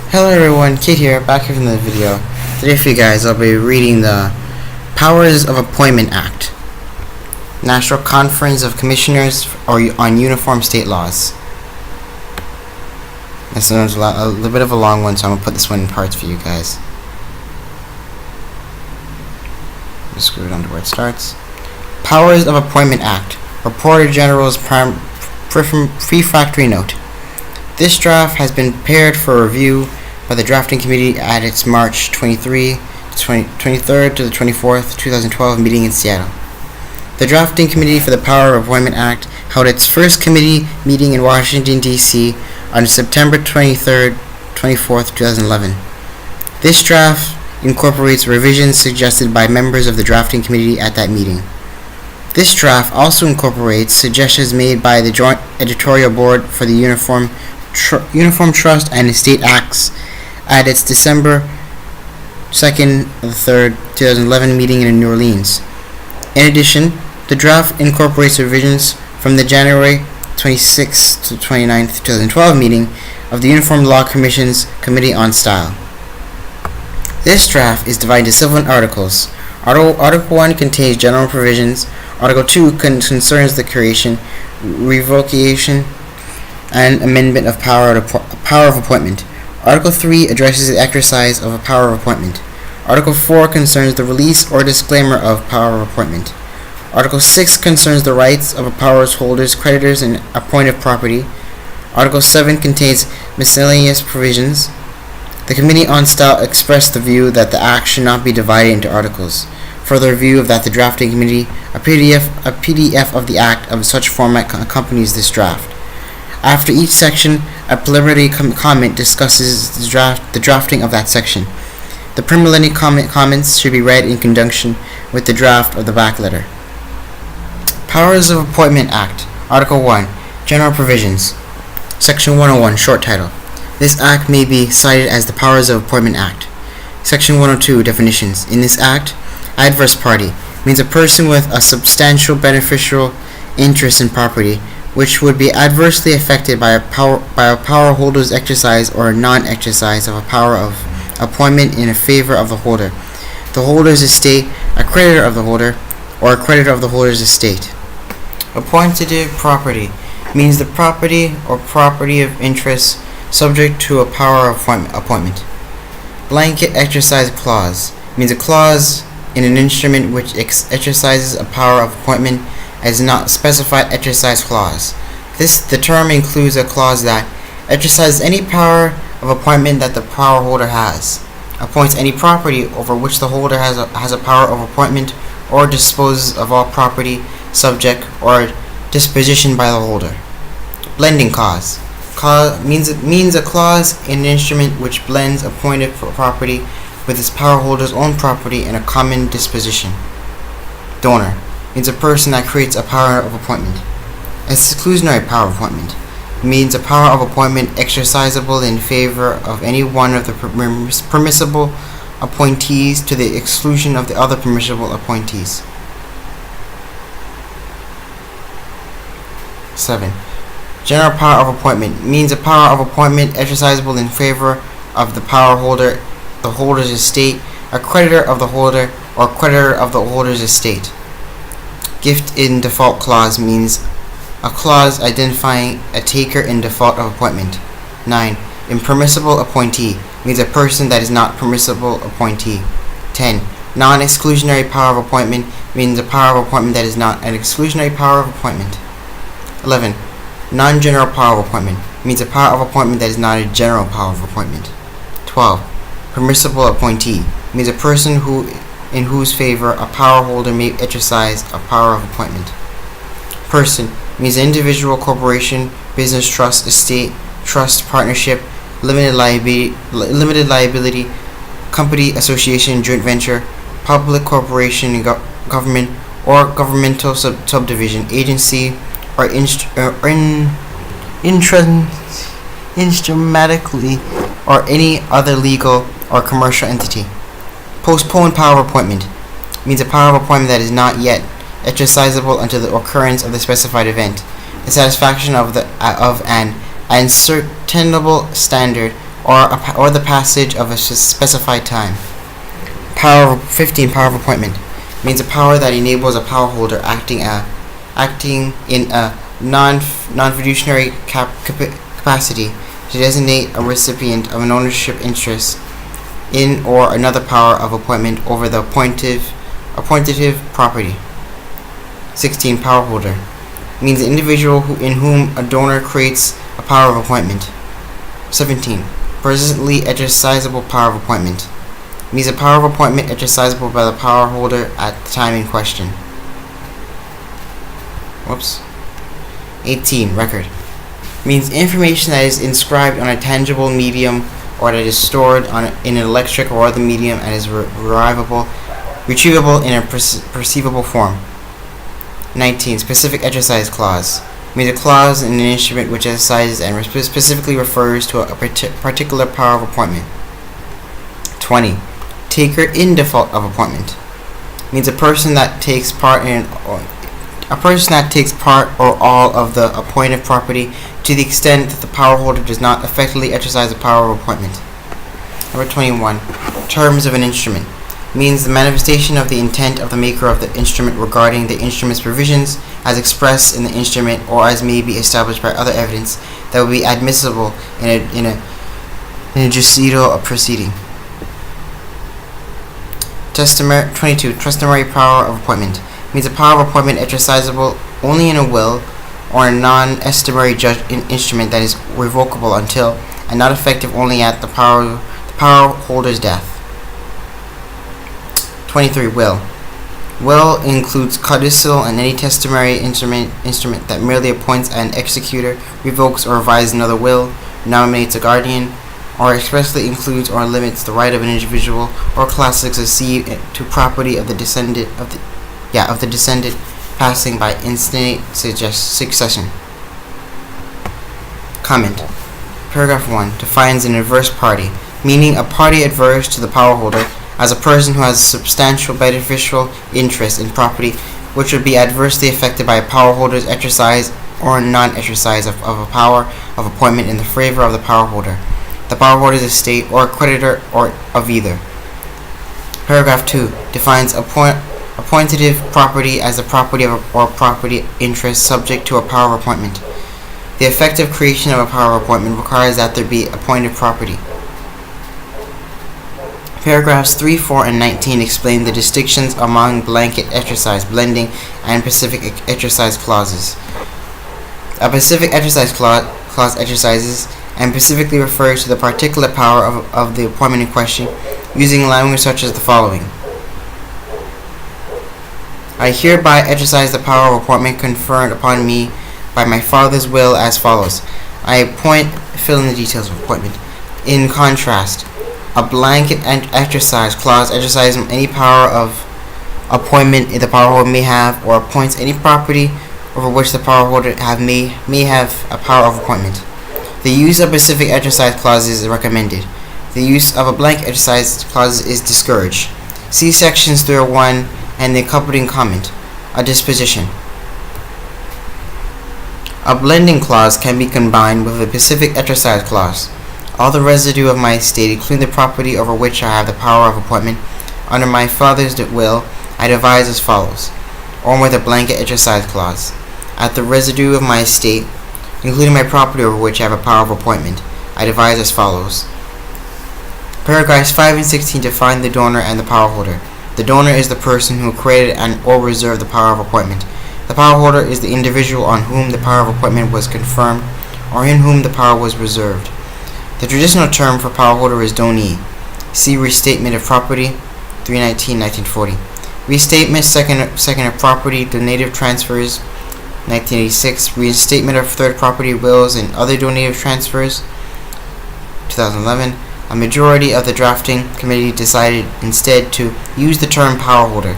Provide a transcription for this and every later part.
Hello everyone, Kate here, back here from the video. Today for you guys, I'll be reading the Powers of Appointment Act, National Conference of Commissioners on Uniform State Laws. This one's a little bit of a long one, so I'm going to put this one in parts for you guys. Just screw it on to where it starts. Powers of Appointment Act, Reporter General's Prefatory Note. This draft has been prepared for review by the Drafting Committee at its March 23rd to the 24th, 2012 meeting in Seattle. The Drafting Committee for the Power of Appointment Act held its first committee meeting in Washington, D.C. on September 23rd, 24th, 2011. This draft incorporates revisions suggested by members of the Drafting Committee at that meeting. This draft also incorporates suggestions made by the Joint Editorial Board for the Uniform Trust and Estate Acts at its December 2nd or 3rd, 2011 meeting in New Orleans. In addition, the draft incorporates revisions from the January 26th to 29th, 2012 meeting of the Uniform Law Commission's Committee on Style. This draft is divided into 7 articles. Article 1 contains general provisions. Article 2 concerns the creation, revocation, and amendment of power of appointment. Article 3 addresses the exercise of a power of appointment. Article 4 concerns the release or disclaimer of power of appointment. Article 6 concerns the rights of a power's holders, creditors, and appointed property. Article 7 contains miscellaneous provisions. The Committee on Style expressed the view that the Act should not be divided into articles. Further review of that the Drafting Committee, a PDF of the Act of such format accompanies this draft. After each section, a preliminary comment discusses the drafting of that section. The preliminary comments should be read in conjunction with the draft of the back letter. Powers of Appointment Act, Article 1, General Provisions, Section 101, Short Title. This Act may be cited as the Powers of Appointment Act. Section 102, Definitions. In this Act, adverse party means a person with a substantial beneficial interest in property which would be adversely affected by a power holder's exercise or non-exercise of a power of appointment in favor of the holder, the holder's estate, a creditor of the holder, or a creditor of the holder's estate. Appointed property means the property or property of interest subject to a power of appointment. Blanket exercise clause means a clause in an instrument which exercises a power of appointment as not specified exercise clause. The term includes a clause that exercises any power of appointment that the power holder has, appoints any property over which the holder has a power of appointment, or disposes of all property subject or disposition by the holder. Blending clause means a clause in an instrument which blends appointed property with its power holder's own property in a common disposition. Donor means a person that creates a power of appointment. Exclusionary power of appointment means a power of appointment exercisable in favor of any one of the permissible appointees to the exclusion of the other permissible appointees. 7. General power of appointment means a power of appointment exercisable in favor of the power holder, the holder's estate, a creditor of the holder, or creditor of the holder's estate. Gift in default clause means a clause identifying a taker in default of appointment. 9. Impermissible appointee means a person that is not permissible appointee. 10. Non-exclusionary power of appointment means a power of appointment that is not an exclusionary power of appointment. 11. Non-general power of appointment means a power of appointment that is not a general power of appointment. 12. Permissible appointee means a person in whose favor a power holder may exercise a power of appointment. Person means an individual, corporation, business, trust, estate, trust, partnership, limited liability, company, association, joint venture, public corporation, government, or governmental subdivision, agency, or instrumentally, or any other legal or commercial entity. Postponed power of appointment means a power of appointment that is not yet exercisable until the occurrence of the specified event, the satisfaction of an ascertainable standard, or the passage of a specified time. 15. Power of appointment means a power that enables a power holder acting in a non-fiduciary capacity to designate a recipient of an ownership interest in or another power of appointment over the appointative property. 16. Power holder means an individual in whom a donor creates a power of appointment. 17. Presently exercisable power of appointment means a power of appointment exercisable by the power holder at the time in question. 18. Record means information that is inscribed on a tangible medium or that is stored in an electric or other medium and is retrievable in a perceivable form. 19. Specific exercise clause means a clause in an instrument which exercises and specifically refers to a particular power of appointment. 20. Taker in default of appointment means a person that takes part or all of the appointed property to the extent that the power holder does not effectively exercise the power of appointment. Number 21. Terms of an instrument means the manifestation of the intent of the maker of the instrument regarding the instrument's provisions as expressed in the instrument or as may be established by other evidence that will be admissible in a judicial proceeding. 22. Customary power of appointment means a power of appointment exercisable only in a will or a non-estimatory instrument that is revocable until and not effective only at the power holder's death. 23. Will includes codicil and any testamentary instrument that merely appoints an executor, revokes or revises another will, nominates a guardian, or expressly includes or limits the right of an individual or class to succeed to property of the descendant passing by instant succession. Comment. Paragraph 1 defines an adverse party, meaning a party adverse to the power holder as a person who has a substantial beneficial interest in property which would be adversely affected by a power holder's exercise or non-exercise of a power of appointment in the favor of the power holder, the power holder's estate, or a creditor or of either. Paragraph 2 defines appointative property as the property of or property interest subject to a power of appointment. The effective creation of a power of appointment requires that there be appointed property. Paragraphs 3, 4, and 19 explain the distinctions among blanket exercise, blending, and specific exercise clauses. A specific exercise clause exercises and specifically refers to the particular power of the appointment in question, using language such as the following. I hereby exercise the power of appointment conferred upon me by my father's will as follows. I appoint, fill in the details of appointment. In contrast, a blanket exercise clause exercises any power of appointment the power holder may have, or appoints any property over which the power holder may have a power of appointment. The use of specific exercise clauses is recommended. The use of a blanket exercise clause is discouraged. See sections 301 and the accompanying comment. A disposition. A blending clause can be combined with a specific exercise clause. All the residue of my estate, including the property over which I have the power of appointment, under my father's will, I devise as follows, or with a blanket exercise clause. At the residue of my estate, including my property over which I have a power of appointment, I devise as follows. Paragraphs 5 and 16 define the donor and the power holder. The donor is the person who created and or reserved the power of appointment. The power holder is the individual on whom the power of appointment was confirmed or in whom the power was reserved. The traditional term for power holder is donee. See Restatement of Property, 319-1940. Restatement, second of Property, Donative Transfers, 1986. Restatement of Third Property, Wills, and Other Donative Transfers, 2011. A majority of the drafting committee decided instead to use the term power holder.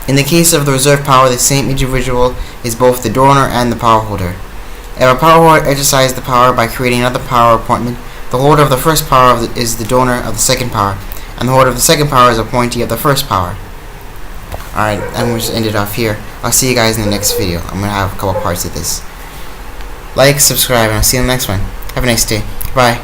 In the case of the reserved power, the same individual is both the donor and the power holder. If a power holder exercises the power by creating another power appointment, the holder of the first power is the donor of the second power, and the holder of the second power is appointee of the first power. Alright, I'm going to just end it off here. I'll see you guys in the next video. I'm going to have a couple parts of this. Like, subscribe, and I'll see you in the next one. Have a nice day. Bye.